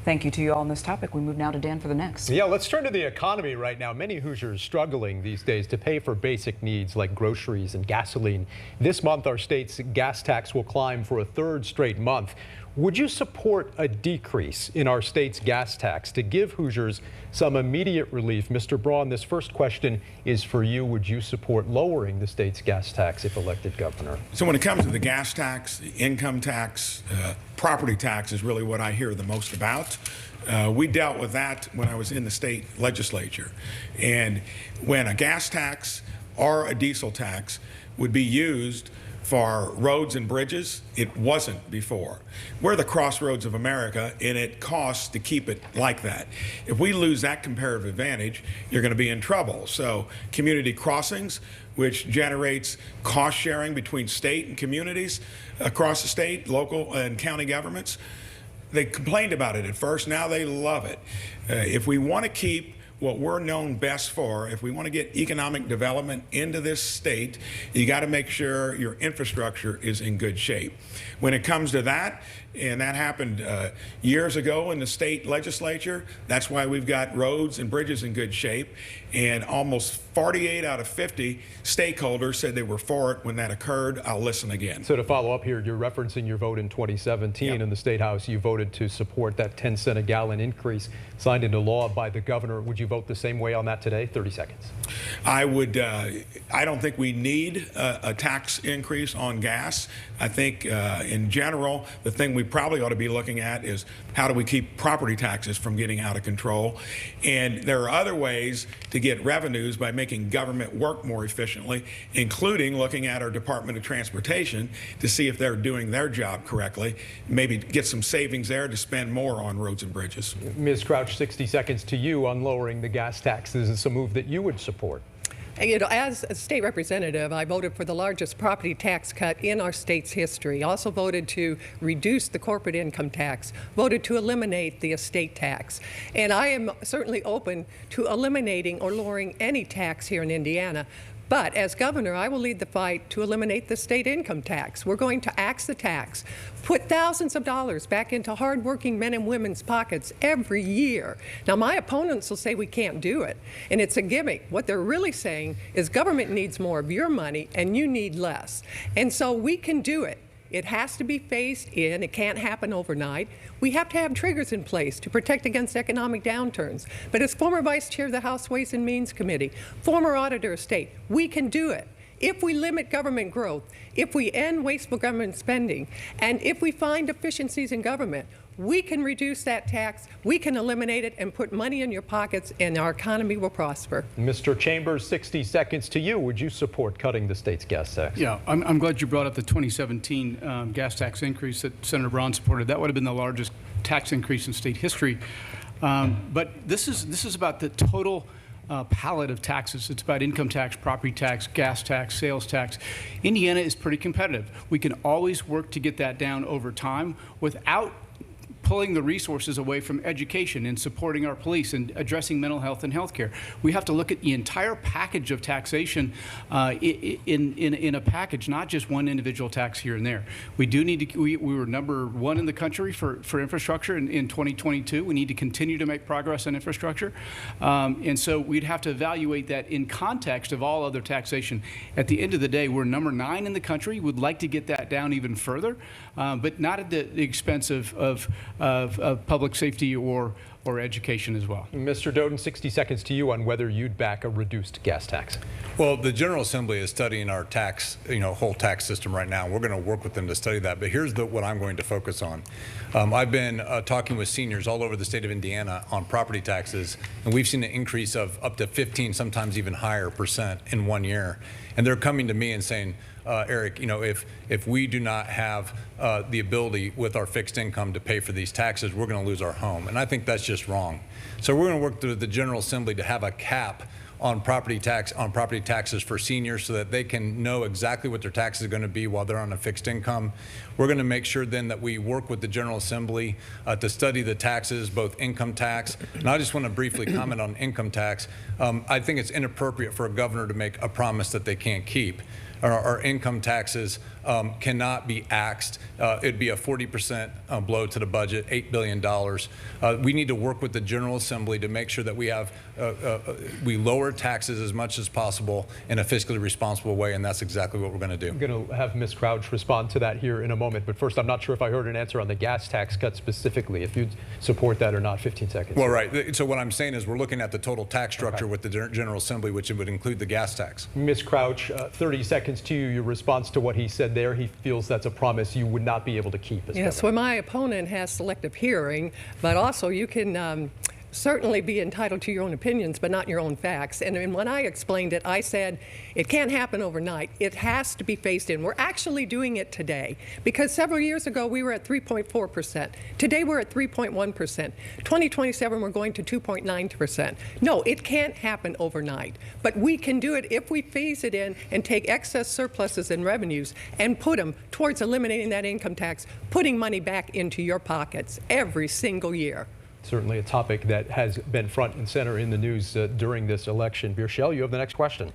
Thank you to you all on this topic. We move now to Dan for the next. Yeah, let's turn to the economy right now. Many Hoosiers struggling these days to pay for basic needs like groceries and gasoline. This month, our state's gas tax will climb for a third straight month. Would you support a decrease in our state's gas tax to give Hoosiers some immediate relief? Mr. Braun, this first question is for you. Would you support lowering the state's gas tax if elected governor? So when it comes to the gas tax, the income tax, property tax is really what I hear the most about. We dealt with that when I was in the state legislature. And when a gas tax or a diesel tax would be used for roads and bridges, it wasn't before. We're the crossroads of America, and it costs to keep it like that. If we lose that comparative advantage, you're going to be in trouble. So community crossings, which generates cost sharing between state and communities across the state, local and county governments, they complained about it at first. Now they love it. If we want to keep what we're known best for, if we want to get economic development into this state, you got to make sure your infrastructure is in good shape. When it comes to that, and that happened years ago in the state legislature, that's why we've got roads and bridges in good shape. And almost 48 out of 50 stakeholders said they were for it when that occurred. I'll listen again. So to follow up here, you're referencing your vote in 2017 in the State House. You voted to support that 10-cent a gallon increase signed into law by the governor. Would you vote the same way on that today? 30 seconds. I would. I don't think we need a tax increase on gas. I think in general, the thing we probably ought to be looking at is how do we keep property taxes from getting out of control? And there are other ways to get revenues by making government work more efficiently, including looking at our Department of Transportation to see if they're doing their job correctly, maybe get some savings there to spend more on roads and bridges. Ms. Crouch, 60 seconds to you on lowering the gas taxes. Is a move that you would support? You know, as a state representative, I voted for the largest property tax cut in our state's history. Also voted to reduce the corporate income tax, voted to eliminate the estate tax. And I am certainly open to eliminating or lowering any tax here in Indiana. But as governor, I will lead the fight to eliminate the state income tax. We're going to axe the tax, put thousands of dollars back into hardworking men and women's pockets every year. Now, my opponents will say we can't do it, and it's a gimmick. What they're really saying is government needs more of your money and you need less. And so we can do it. It has to be phased in. It can't happen overnight. We have to have triggers in place to protect against economic downturns. But as former vice chair of the House Ways and Means Committee, former auditor of state, we can do it. If we limit government growth, if we end wasteful government spending, and if we find efficiencies in government, we can reduce that tax, we can eliminate it and put money in your pockets, and our economy will prosper. Mr. Chambers, 60 seconds to you. Would you support cutting the state's gas tax? Yeah, I'm glad you brought up the 2017 gas tax increase that Senator Braun supported. That would have been the largest tax increase in state history. But this is about the total palette of taxes. It's about income tax, property tax, gas tax, sales tax. Indiana is pretty competitive. We can always work to get that down over time without pulling the resources away from education and supporting our police and addressing mental health and health care. We have to look at the entire package of taxation in a package, not just one individual tax here and there. We do need to, we were #1 in the country for infrastructure in 2022. We need to continue to make progress on infrastructure. And so we'd have to evaluate that in context of all other taxation. At the end of the day, we're #9 in the country. We'd like to get that down even further, but not at the expense of public safety or education as well. Mr. Doden, 60 seconds to you on whether you'd back a reduced gas tax. Well, the General Assembly is studying our tax, whole tax system right now. We're going to work with them to study that. But here's what I'm going to focus on. I've been talking with seniors all over the state of Indiana on property taxes, and we've seen an increase of up to 15, sometimes even higher % in 1 year. And they're coming to me and saying, Eric, if we do not have the ability with our fixed income to pay for these taxes, we're going to lose our home. And I think that's just wrong. So we're going to work through the General Assembly to have a cap on property taxes for seniors so that they can know exactly what their taxes are going to be while they're on a fixed income. We're going to make sure then that we work with the General Assembly to study the taxes, both income tax. And I just want to briefly comment on income tax. I think it's inappropriate for a governor to make a promise that they can't keep. our income taxes cannot be axed. It'd be a 40% blow to the budget, $8 billion. We need to work with the General Assembly to make sure that we lower taxes as much as possible in a fiscally responsible way, and that's exactly what we're going to do. I'm going to have Ms. Crouch respond to that here in a moment, but first, I'm not sure if I heard an answer on the gas tax cut specifically, if you'd support that or not. 15 seconds. Well, right. So what I'm saying is we're looking at the total tax structure with the General Assembly, which would include the gas tax. Ms. Crouch, 30 seconds to you. Your response to what he said there, he feels that's a promise you would not be able to keep as Yes, governor. well, my opponent has selective hearing, but also you can certainly be entitled to your own opinions, but not your own facts. And when I explained it, I said it can't happen overnight. It has to be phased in. We're actually doing it today because several years ago we were at 3.4%. Today we're at 3.1%. 2027 we're going to 2.9%. No, it can't happen overnight, but we can do it if we phase it in and take excess surpluses and revenues and put them towards eliminating that income tax, putting money back into your pockets every single year. Certainly a topic that has been front and center in the news during this election. Birchelle, you have the next question.